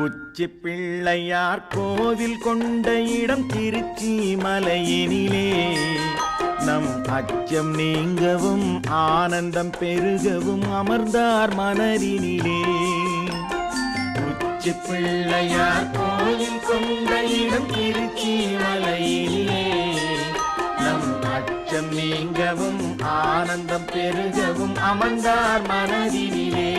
உச்சி பிள்ளையார் கோவில் கொண்ட இடம் திருச்சி மலையினிலே நம் அச்சம் நீங்கவும் ஆனந்தம் பெருகவும் அமர்ந்தார் மனதினிலே. உச்சி பிள்ளையார் கோவில் கொண்ட இடம் திருச்சி மலையினிலே நம் அச்சம் நீங்கவும் ஆனந்தம் பெருகவும் அமர்ந்தார் மனதினிலே.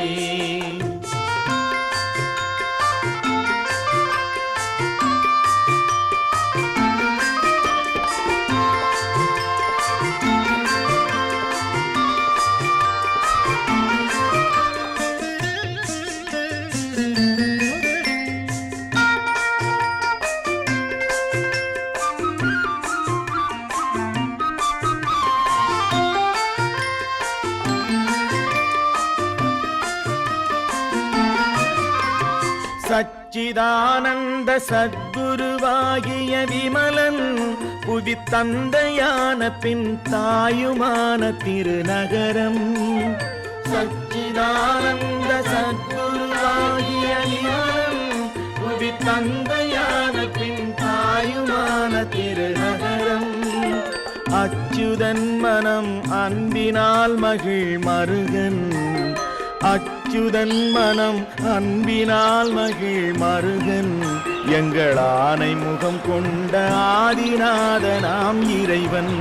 சச்சிதானந்த சத்குருவாகிய விமலன் புவி தந்தையான பின் தாயுமான திருநகரம். சச்சிதானந்த சத்குருவாகிய விமலன் புவி தந்தையான பின் தாயுமான திருநகரம். அச்சுதன் மனம் அன்பினால் மகிழ் மருகன். அச்சுதன் மனம் அன்பினால் மகிழ் மருகன். எங்கள் ஆனை முகம் கொண்ட ஆதிநாத நாம் இறைவன்.